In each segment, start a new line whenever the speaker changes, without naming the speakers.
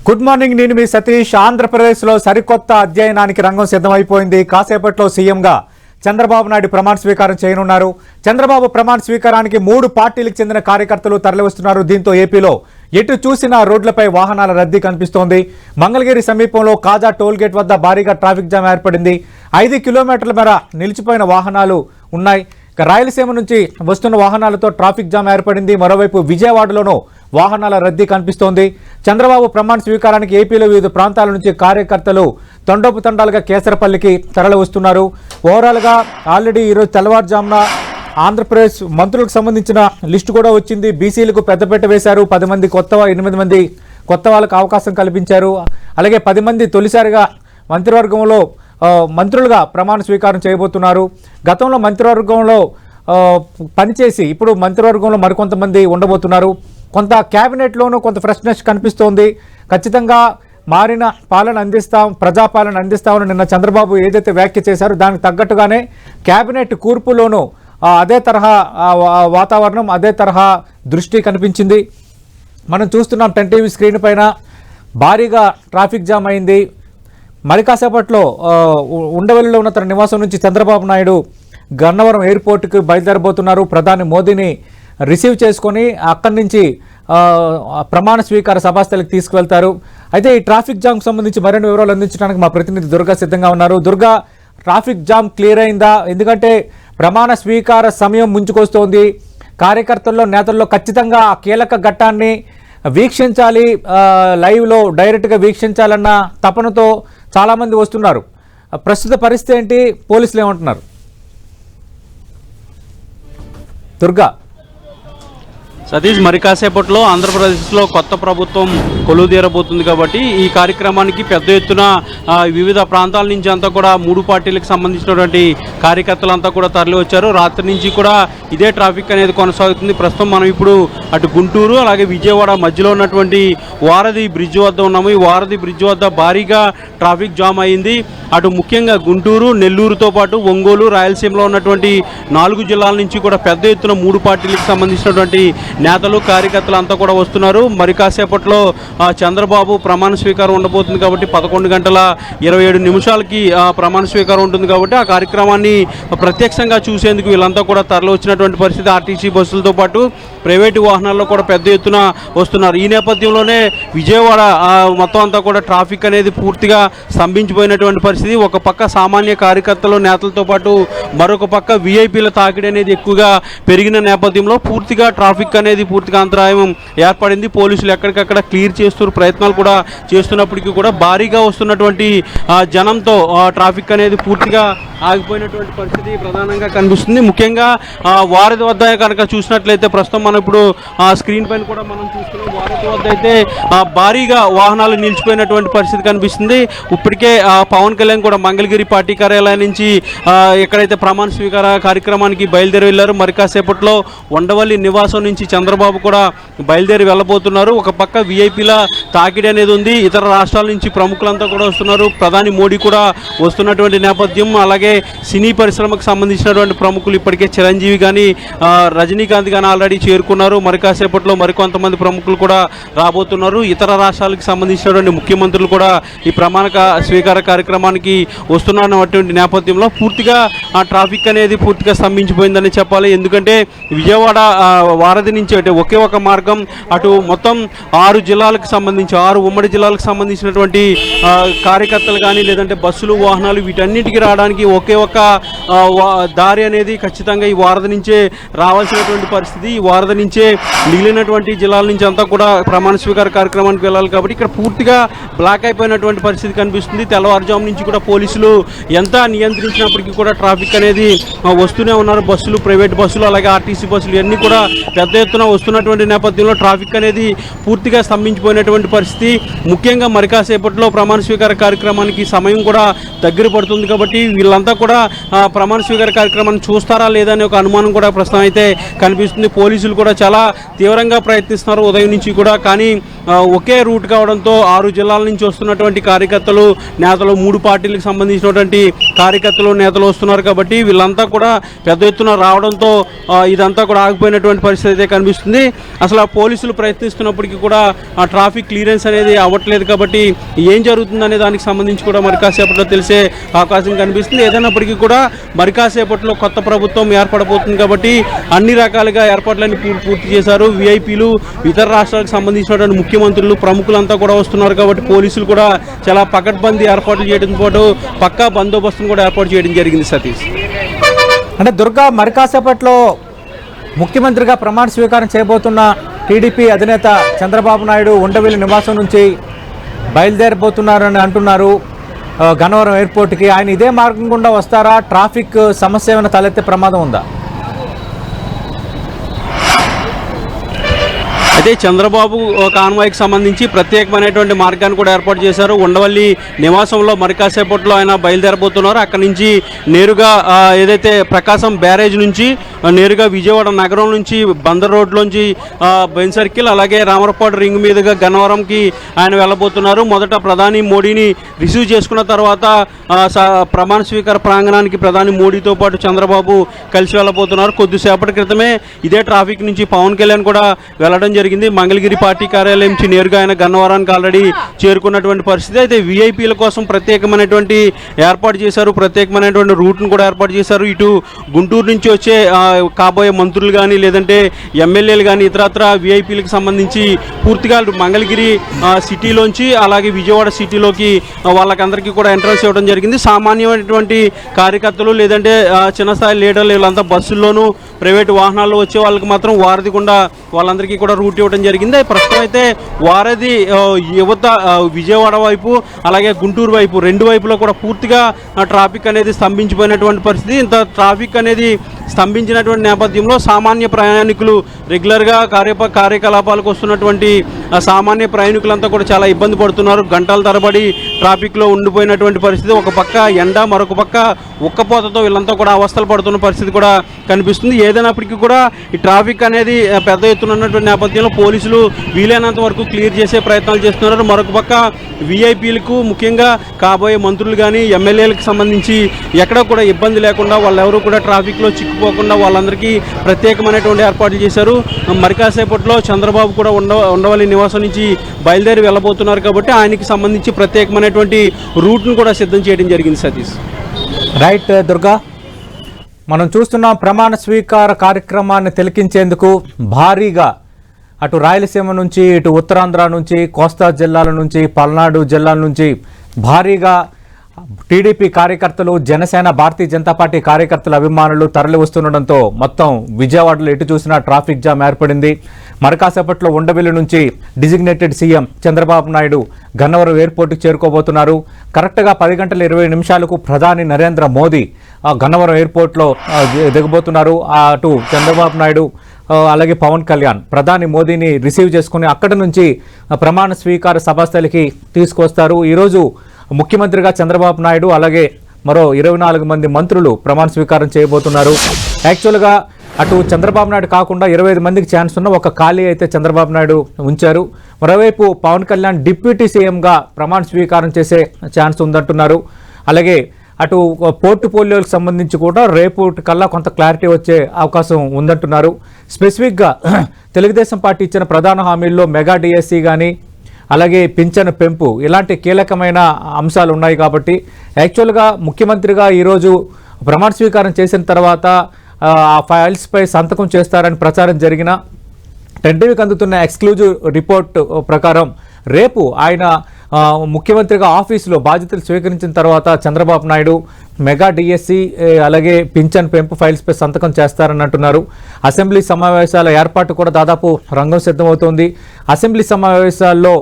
Good morning, నేను మీ సతీష్. ఆంధ్రప్రదేశ్లో సరికొత్త అధ్యయనానికి రంగం సిద్ధమైపోయింది. కాసేపట్లో సీఎంగా చంద్రబాబు నాయుడు ప్రమాణ స్వీకారం చేయనున్నారు. చంద్రబాబు ప్రమాణ స్వీకారానికి 3 పార్టీలకు చెందిన కార్యకర్తలు తరలివస్తున్నారు. దీంతో ఏపీలో ఎటు చూసినా రోడ్లపై వాహనాల రద్దీ కనిపిస్తోంది. మంగళగిరి సమీపంలో కాజా టోల్గేట్ వద్ద భారీగా ట్రాఫిక్ జామ్ ఏర్పడింది. 5 కిలోమీటర్ల మేర నిలిచిపోయిన వాహనాలు ఉన్నాయి. రాయలసీమ నుంచి వస్తున్న వాహనాలతో ట్రాఫిక్ జామ్ ఏర్పడింది. మరోవైపు విజయవాడలోనూ వాహనాల రద్దీ కనిపిస్తోంది. చంద్రబాబు ప్రమాణ స్వీకారానికి ఏపీలో వివిధ ప్రాంతాల నుంచి కార్యకర్తలు తండోపు తండాలుగా కేసరపల్లికి తరలి వస్తున్నారు. ఓవరాల్గా ఆల్రెడీ ఈరోజు తెల్లవారుజామున ఆంధ్రప్రదేశ్ మంత్రులకు సంబంధించిన లిస్టు కూడా వచ్చింది. బీసీలకు పెద్దపీట వేశారు. 10 మంది 8 మంది కొత్త వాళ్ళకు అవకాశం కల్పించారు. అలాగే 10 మంది తొలిసారిగా మంత్రివర్గంలో మంత్రులుగా ప్రమాణ స్వీకారం చేయబోతున్నారు. గతంలో మంత్రివర్గంలో పనిచేసి ఇప్పుడు మంత్రివర్గంలో మరికొంతమంది ఉండబోతున్నారు. కొంత క్యాబినెట్లోనూ కొంత ఫ్రెష్నెస్ కనిపిస్తోంది. ఖచ్చితంగా మారిన పాలన అందిస్తాం, ప్రజాపాలన అందిస్తామని నిన్న చంద్రబాబు ఏదైతే వ్యాఖ్య చేశారో దానికి తగ్గట్టుగానే క్యాబినెట్ కూర్పులోనూ అదే తరహా వాతావరణం, అదే తరహా దృష్టి కనిపించింది. మనం చూస్తున్నాం 10 టీవీ స్క్రీన్ పైన భారీగా ట్రాఫిక్ జామ్ అయింది. మరి కాసేపట్లో ఉండవల్లిలో ఉన్న తన నివాసం నుంచి చంద్రబాబు నాయుడు గన్నవరం ఎయిర్పోర్ట్కి బయలుదేరబోతున్నారు. ప్రధాని మోదీని రిసీవ్ చేసుకొని అక్కడి నుంచి ప్రమాణ స్వీకార సభాస్థలికి తీసుకువెళ్తారు. అయితే ఈ ట్రాఫిక్ జామ్కి సంబంధించి మరిన్ని వివరాలు అందించడానికి మా ప్రతినిధి దుర్గా సిద్ధంగా ఉన్నారు. దుర్గా, ట్రాఫిక్ జామ్ క్లియర్ అయిందా? ఎందుకంటే ప్రమాణ స్వీకార సమయం ముంచుకొస్తోంది. కార్యకర్తల్లో, నేతల్లో ఖచ్చితంగా ఆ కీలక ఘట్టాన్ని వీక్షించాలి, లైవ్లో డైరెక్ట్గా వీక్షించాలన్న తపనతో చాలామంది వస్తున్నారు. ప్రస్తుత పరిస్థితి ఏంటి? పోలీసులు ఏమంటున్నారు? దుర్గా.
సతీష్, మరి కాసేపట్లో ఆంధ్రప్రదేశ్లో కొత్త ప్రభుత్వం కొలువుదీరబోతుంది కాబట్టి ఈ కార్యక్రమానికి పెద్ద ఎత్తున వివిధ ప్రాంతాల నుంచి అంతా కూడా 3 పార్టీలకు సంబంధించినటువంటి కార్యకర్తలంతా కూడా తరలి వచ్చారు. రాత్రి నుంచి కూడా ఇదే ట్రాఫిక్ అనేది కొనసాగుతుంది. ప్రస్తుతం మనం ఇప్పుడు అటు గుంటూరు అలాగే విజయవాడ మధ్యలో ఉన్నటువంటి వారధి బ్రిడ్జ్ వద్ద ఉన్నాము. ఈ వారధి బ్రిడ్జ్ వద్ద భారీగా ట్రాఫిక్ జామ్ అయింది. అటు ముఖ్యంగా గుంటూరు, నెల్లూరుతో పాటు ఒంగోలు, రాయలసీమలో ఉన్నటువంటి 4 జిల్లాల నుంచి కూడా పెద్ద ఎత్తున 3 పార్టీలకు సంబంధించినటువంటి నేతలు, కార్యకర్తలు అంతా కూడా వస్తున్నారు. మరి కాసేపట్లో చంద్రబాబు ప్రమాణ స్వీకారం ఉండబోతుంది కాబట్టి 11:27 ప్రమాణ స్వీకారం ఉంటుంది కాబట్టి ఆ కార్యక్రమాన్ని ప్రత్యక్షంగా చూసేందుకు వీళ్ళంతా కూడా తరలి వచ్చినటువంటి పరిస్థితి. ఆర్టీసీ బస్సులతో పాటు ప్రైవేటు వాహనాల్లో కూడా పెద్ద ఎత్తున వస్తున్నారు. ఈ నేపథ్యంలోనే విజయవాడ మొత్తం అంతా కూడా ట్రాఫిక్ అనేది పూర్తిగా స్తంభించిపోయినటువంటి పరిస్థితి. ఒక పక్క సామాన్య కార్యకర్తలు, నేతలతో పాటు మరొక పక్క వీఐపీల తాకిడి అనేది ఎక్కువగా పెరిగిన నేపథ్యంలో పూర్తిగా ట్రాఫిక్ అనేది పూర్తిగా అంతరాయం ఏర్పడింది. పోలీసులు ఎక్కడికక్కడ క్లియర్ చేస్తున్న ప్రయత్నాలు కూడా చేస్తున్నప్పటికీ కూడా భారీగా వస్తున్నటువంటి జనంతో ట్రాఫిక్ అనేది పూర్తిగా ఆగిపోయినటువంటి పరిస్థితి ప్రధానంగా కనిపిస్తుంది. ముఖ్యంగా వారధి వద్ద కనుక చూసినట్లయితే ప్రస్తుతం మనం ఇప్పుడు స్క్రీన్ పైన కూడా మనం చూస్తున్నాం. వారధి వద్ద అయితే భారీగా వాహనాలు నిలిచిపోయినటువంటి పరిస్థితి కనిపిస్తుంది. ఇప్పటికే పవన్ కళ్యాణ్ కూడా మంగళగిరి పార్టీ కార్యాలయం నుంచి ఎక్కడైతే ప్రమాణ స్వీకార కార్యక్రమానికి బయలుదేరి వెళ్ళారు. మరి కాసేపట్లో ఉండవల్లి నివాసం నుంచి చంద్రబాబు కూడా బయలుదేరి వెళ్ళబోతున్నారు. ఒక పక్క వీఐపీల తాకిడి అనేది ఉంది. ఇతర రాష్ట్రాల నుంచి ప్రముఖులంతా కూడా వస్తున్నారు. ప్రధాని మోడీ కూడా వస్తున్నటువంటి నేపథ్యం. అలాగే సినీ పరిశ్రమకు సంబంధించినటువంటి ప్రముఖులు ఇప్పటికే చిరంజీవి కానీ రజనీకాంత్ కానీ ఆల్రెడీ చేరుకున్నారు. మరి కాసేపట్లో మరికొంతమంది ప్రముఖులు కూడా రాబోతున్నారు. ఇతర రాష్ట్రాలకు సంబంధించినటువంటి ముఖ్యమంత్రులు కూడా ఈ ప్రమాణ స్వీకార కార్యక్రమానికి వస్తున్నటువంటి నేపథ్యంలో పూర్తిగా ట్రాఫిక్ అనేది పూర్తిగా స్తంభించిపోయిందని చెప్పాలి. ఎందుకంటే విజయవాడ వారధి నుంచి అంటే ఒకే ఒక మార్గం అటు మొత్తం 6 జిల్లాలకు సంబంధించి 6 ఉమ్మడి జిల్లాలకు సంబంధించినటువంటి కార్యకర్తలు కానీ లేదంటే బస్సులు, వాహనాలు వీటన్నిటికీ రావడానికి ఒకే ఒక దారి అనేది ఖచ్చితంగా ఈ వారధి నుంచే రావాల్సినటువంటి పరిస్థితి. ఈ వారధి నుంచే మిగిలినటువంటి జిల్లాల నుంచి అంతా కూడా ప్రమాణ స్వీకార కార్యక్రమానికి వెళ్ళాలి కాబట్టి ఇక్కడ పూర్తిగా బ్లాక్ అయిపోయినటువంటి పరిస్థితి కనిపిస్తుంది. తెల్లవారుజాము నుంచి కూడా పోలీసులు ఎంత నియంత్రించినప్పటికీ కూడా ట్రాఫిక్ అనేది వస్తూనే ఉన్నారు. బస్సులు, ప్రైవేట్ బస్సులు అలాగే ఆర్టీసీ బస్సులు ఇవన్నీ కూడా పెద్ద ఎత్తున వస్తున్నటువంటి నేపథ్యంలో ట్రాఫిక్ అనేది పూర్తిగా స్తంభించిపోయినటువంటి పరిస్థితి. ముఖ్యంగా మరి కాసేపట్లో ప్రమాణ స్వీకార కార్యక్రమానికి సమయం కూడా దగ్గర పడుతుంది కాబట్టి వీళ్ళంతా కూడా ప్రమాణ స్వీకార కార్యక్రమాన్ని చూస్తారా లేదా అనే ఒక అనుమానం కూడా ప్రస్తుతం అయితే కనిపిస్తుంది. పోలీసులు కూడా చాలా తీవ్రంగా ప్రయత్నిస్తున్నారు ఉదయం నుంచి కూడా. కానీ ఒకే రూట్ కావడంతో 6 జిల్లాల నుంచి వస్తున్నటువంటి కార్యకర్తలు నేతలు 3 పార్టీలకు సంబంధించినటువంటి కార్యకర్తలు నేతలు వస్తున్నారు కాబట్టి వీళ్ళంతా కూడా పెద్ద ఎత్తున రావడంతో ఇదంతా కూడా ఆగిపోయినటువంటి పరిస్థితి అయితే కనిపిస్తుంది. అసలు పోలీసులు ప్రయత్నిస్తున్నప్పటికీ కూడా ట్రాఫిక్ క్లియరెన్స్ అనేది అవ్వట్లేదు కాబట్టి ఏం జరుగుతుందనే దానికి సంబంధించి కూడా మరి కాసేపట్లో తెలిసే అవకాశం కనిపిస్తుంది. ఏదైనప్పటికీ కూడా మరి కాసేపట్లో కొత్త ప్రభుత్వం ఏర్పడబోతుంది కాబట్టి అన్ని రకాలుగా ఏర్పాట్లన్నీ పూర్తి చేశారు. విఐపీలు, ఇతర రాష్ట్రాలకు సంబంధించినటువంటి ముఖ్యమంత్రులు, ప్రముఖులంతా కూడా వస్తున్నారు కాబట్టి పోలీసులు కూడా చాలా పకడ్బందీ ఏర్పాట్లు చేయడంతో పాటు పక్కా బందోబస్తును కూడా ఏర్పాటు చేయడం జరిగింది. సతీష్,
అంటే దుర్గా మరి కాసేపట్లో ముఖ్యమంత్రిగా ప్రమాణ స్వీకారం చేయబోతున్న టీడీపీ అధినేత చంద్రబాబు నాయుడు ఉండవెల్లి నివాసం నుంచి బయలుదేరబోతున్నారని అంటున్నారు గన్నవరం ఎయిర్పోర్ట్కి. ఆయన ఇదే మార్గం గుండా వస్తారా? ట్రాఫిక్ సమస్య ఏమైనా తలెత్తే ప్రమాదం ఉందా?
అయితే చంద్రబాబు కాన్వాయ్కి సంబంధించి ప్రత్యేకమైనటువంటి మార్గాన్ని కూడా ఏర్పాటు చేశారు. ఉండవల్లి నివాసంలో మరి కాసేపట్లో ఆయన బయలుదేరబోతున్నారు. అక్కడి నుంచి నేరుగా ఏదైతే ప్రకాశం బ్యారేజ్ నుంచి నేరుగా విజయవాడ నగరం నుంచి బందర్ రోడ్లోంచి బెన్ సర్కిల్ అలాగే రామరపాడు రింగ్ మీదుగా గన్నవరంకి ఆయన వెళ్ళబోతున్నారు. మొదట ప్రధాని మోడీని రిసీవ్ చేసుకున్న తర్వాత ప్రమాణ స్వీకార ప్రాంగణానికి ప్రధాని మోడీతో పాటు చంద్రబాబు కలిసి వెళ్ళబోతున్నారు. కొద్దిసేపటి క్రితమే ఇదే ట్రాఫిక్ నుంచి పవన్ కళ్యాణ్ కూడా వెళ్ళడం జరిగింది. మంగళగిరి పార్టీ కార్యాలయం నుంచి నేరుగా ఆయన గన్నవరానికి ఆల్రెడీ చేరుకున్నటువంటి పరిస్థితి. అయితే విఐపీల కోసం ప్రత్యేకమైనటువంటి ఏర్పాటు చేశారు, ప్రత్యేకమైనటువంటి రూట్ను కూడా ఏర్పాటు చేశారు. ఇటు గుంటూరు నుంచి వచ్చే కాబోయే మంత్రులు కానీ లేదంటే ఎమ్మెల్యేలు కానీ ఇతరత్ర విఐపీలకు సంబంధించి పూర్తిగా మంగళగిరి సిటీలోంచి అలాగే విజయవాడ సిటీలోకి వాళ్ళకందరికీ కూడా ఎంట్రన్స్ ఇవ్వడం జరిగింది. సామాన్యమైనటువంటి కార్యకర్తలు లేదంటే చిన్న స్థాయి లీడర్లు వీళ్ళంతా బస్సుల్లోనూ ప్రైవేటు వాహనాల్లో వచ్చే వాళ్ళకి మాత్రం వారధి గుండా వాళ్ళందరికీ కూడా రూట్ ఇవ్వడం జరిగింది. ప్రస్తుతం అయితే వారధి యువత విజయవాడ వైపు అలాగే గుంటూరు వైపు రెండు వైపులో కూడా పూర్తిగా ట్రాఫిక్ అనేది స్తంభించిపోయినటువంటి పరిస్థితి. ఇంత ట్రాఫిక్ అనేది స్తంభించినటువంటి నేపథ్యంలో సామాన్య ప్రయాణికులు రెగ్యులర్గా కార్యకలాపాలకు వస్తున్నటువంటి సామాన్య ప్రయాణికులంతా కూడా చాలా ఇబ్బంది పడుతున్నారు. గంటల తరబడి ట్రాఫిక్లో ఉండిపోయినటువంటి పరిస్థితి. ఒక పక్క ఎండ, మరొక పక్క ఉక్కపోతతో వీళ్ళంతా కూడా అవస్థలు పడుతున్న పరిస్థితి కూడా కనిపిస్తుంది. ఏదైనప్పటికీ కూడా ఈ ట్రాఫిక్ అనేది పెద్ద ఎత్తున ఉన్నటువంటి నేపథ్యంలో పోలీసులు వీలైనంత వరకు క్లియర్ చేసే ప్రయత్నాలు చేస్తున్నారు. మరొక పక్క విఐపీలకు ముఖ్యంగా కాబోయే మంత్రులు కానీ ఎమ్మెల్యేలకు సంబంధించి ఎక్కడ కూడా ఇబ్బంది లేకుండా వాళ్ళెవరూ కూడా ట్రాఫిక్లో చిక్కుపోకుండా వాళ్ళందరికీ ప్రత్యేకమైనటువంటి ఏర్పాట్లు చేశారు. మరి కాసేపట్లో చంద్రబాబు కూడా ఉండవల్లి నివాసం నుంచి బయలుదేరి వెళ్ళబోతున్నారు కాబట్టి ఆయనకి సంబంధించి ప్రత్యేకమైనటువంటి రూట్ను కూడా సిద్ధం చేయడం జరిగింది. సతీష్,
రైట్ దుర్గా, మనం చూస్తున్నాం ప్రమాణ స్వీకార కార్యక్రమాన్ని తిలకించేందుకు భారీగా అటు రాయలసీమ నుంచి ఇటు ఉత్తరాంధ్ర నుంచి కోస్తా జిల్లాల నుంచి పల్నాడు జిల్లాల నుంచి భారీగా టీడీపీ కార్యకర్తలు, జనసేన, భారతీయ జనతా పార్టీ కార్యకర్తల అభిమానులు తరలి వస్తుండడంతో మొత్తం విజయవాడలో ఎటు చూసినా ట్రాఫిక్ జామ్ ఏర్పడింది. మరికాసేపట్లో ఉండవెల్లి నుంచి డిజిగ్నేటెడ్ సీఎం చంద్రబాబు నాయుడు గన్నవరం ఎయిర్పోర్టుకు చేరుకోబోతున్నారు. కరెక్ట్గా 10:20 ప్రధాని నరేంద్ర మోదీ గన్నవరం ఎయిర్పోర్ట్లో దిగబోతున్నారు. అటు చంద్రబాబు నాయుడు అలాగే పవన్ కళ్యాణ్ ప్రధాని మోదీని రిసీవ్ చేసుకుని అక్కడి నుంచి ప్రమాణ స్వీకార సభాస్థలికి తీసుకొస్తారు. ఈరోజు ముఖ్యమంత్రిగా చంద్రబాబు నాయుడు అలాగే మరో 24 మంది మంత్రులు ప్రమాణ స్వీకారం చేయబోతున్నారు. యాక్చువల్గా అటు చంద్రబాబు నాయుడు కాకుండా 25 మందికి ఛాన్స్ ఉన్న ఒక ఖాళీ అయితే చంద్రబాబు నాయుడు ఉంచారు. మరోవైపు పవన్ కళ్యాణ్ డిప్యూటీ సీఎంగా ప్రమాణ స్వీకారం చేసే ఛాన్స్ ఉందంటున్నారు. అలాగే అటు పోర్ట్ఫోలియోకి సంబంధించి కూడా రేపు కల్లా కొంత క్లారిటీ వచ్చే అవకాశం ఉందంటున్నారు. స్పెసిఫిక్గా తెలుగుదేశం పార్టీ ఇచ్చిన ప్రధాన హామీల్లో మెగా డిఎస్సి కానీ అలాగే పింఛను పెంపు ఇలాంటి కీలకమైన అంశాలు ఉన్నాయి కాబట్టి యాక్చువల్గా ముఖ్యమంత్రిగా ఈరోజు ప్రమాణ స్వీకారం చేసిన తర్వాత ఆ ఫైల్స్పై సంతకం చేస్తారని ప్రచారం జరిగిన టెంటీవీకి అందుతున్న ఎక్స్క్లూజివ్ రిపోర్ట్ ప్రకారం రేపు ఆయన ముఖ్యమంత్రిగా ఆఫీసులో బాధ్యతలు స్వీకరించిన తర్వాత చంద్రబాబు నాయుడు మెగా డిఎస్సి అలాగే పింఛన్ పెంపు ఫైల్స్పై సంతకం చేస్తారని అంటున్నారు. అసెంబ్లీ సమావేశాల ఏర్పాటు కూడా దాదాపు రంగం సిద్ధమవుతోంది. అసెంబ్లీ సమావేశాల్లో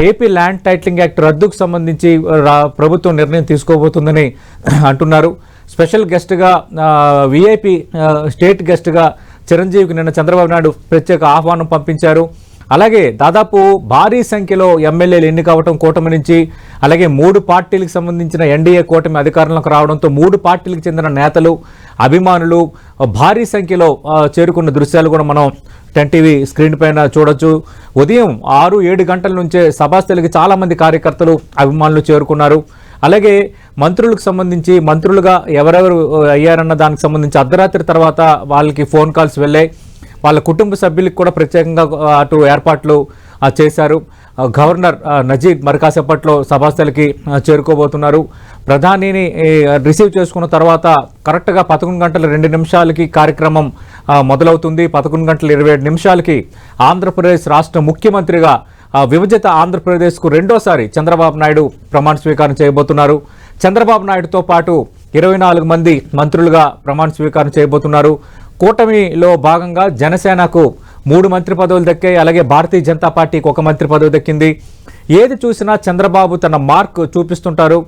ఏపీ ల్యాండ్ టైటిలింగ్ యాక్ట్ రద్దుకు సంబంధించి ప్రభుత్వం నిర్ణయం తీసుకోబోతుందని అంటున్నారు. స్పెషల్ గెస్ట్గా విఐపి స్టేట్ గెస్ట్గా చిరంజీవికి నిన్న చంద్రబాబు నాయుడు ప్రత్యేక ఆహ్వానం పంపించారు. అలాగే దాదాపు భారీ సంఖ్యలో ఎమ్మెల్యేలు ఎన్నికవటం కూటమి నుంచి, అలాగే 3 పార్టీలకు సంబంధించిన ఎన్డీఏ కూటమి అధికారంలోకి రావడంతో 3 పార్టీలకు చెందిన నేతలు, అభిమానులు భారీ సంఖ్యలో చేరుకున్న దృశ్యాలు కూడా మనం టెన్ టీవీ స్క్రీన్ పైన చూడొచ్చు. ఉదయం 6-7 గంటల నుంచే సభాస్థలికి చాలామంది కార్యకర్తలు అభిమానులు చేరుకున్నారు. అలాగే మంత్రులకు సంబంధించి మంత్రులుగా ఎవరెవరు అయ్యారన్న దానికి సంబంధించి అర్ధరాత్రి తర్వాత వాళ్ళకి ఫోన్ కాల్స్ వెళ్ళాయి. వాళ్ళ కుటుంబ సభ్యులకు కూడా ప్రత్యేకంగా అటు ఏర్పాట్లు చేశారు. గవర్నర్ నజీబ్ మరి కాసేపట్లో సభాస్థలికి చేరుకోబోతున్నారు. ప్రధానిని రిసీవ్ చేసుకున్న తర్వాత కరెక్ట్గా 11:02 కార్యక్రమం మొదలవుతుంది. 11:27 ఆంధ్రప్రదేశ్ రాష్ట్ర ముఖ్యమంత్రిగా విభజిత ఆంధ్రప్రదేశ్కు రెండోసారి చంద్రబాబు నాయుడు ప్రమాణ స్వీకారం చేయబోతున్నారు. చంద్రబాబు నాయుడుతో పాటు 24 మంది మంత్రులుగా ప్రమాణ స్వీకారం చేయబోతున్నారు. కూటమిలో భాగంగా జనసేనకు 3 మంత్రి పదవులు దక్కాయి. అలాగే భారతీయ జనతా పార్టీకి 1 మంత్రి పదవి దక్కింది. ఏది చూసినా చంద్రబాబు తన మార్క్ చూపిస్తుంటారు,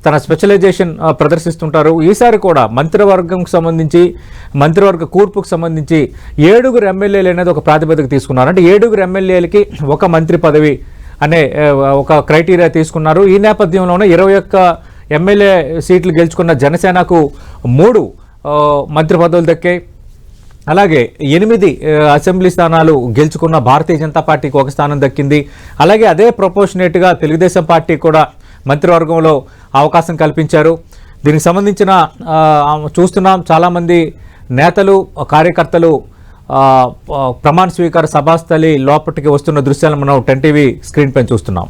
తన స్పెషలైజేషన్ ప్రదర్శిస్తుంటారు. ఈసారి కూడా మంత్రివర్గంకు సంబంధించి మంత్రివర్గ కూర్పుకు సంబంధించి 7 ఎమ్మెల్యేలు అనేది ఒక ప్రాతిపదిక తీసుకున్నారు. అంటే 7 ఎమ్మెల్యేలకి 1 మంత్రి పదవి అనే ఒక క్రైటీరియా తీసుకున్నారు. ఈ నేపథ్యంలోనే 21 ఎమ్మెల్యే సీట్లు గెలుచుకున్న జనసేనకు 3 మంత్రి పదవులు దక్కాయి. అలాగే 8 అసెంబ్లీ స్థానాలు గెలుచుకున్న భారతీయ జనతా పార్టీకి 1 స్థానం దక్కింది. అలాగే అదే ప్రపోర్షనేట్గా తెలుగుదేశం పార్టీ కూడా మంత్రివర్గంలో అవకాశం కల్పించారు. దీనికి సంబంధించిన చూస్తున్నాం చాలామంది నేతలు కార్యకర్తలు ప్రమాణ స్వీకార సభాస్థలి లోపలికి వస్తున్న దృశ్యాలను మనం 10 టీవీ స్క్రీన్ పైన చూస్తున్నాం.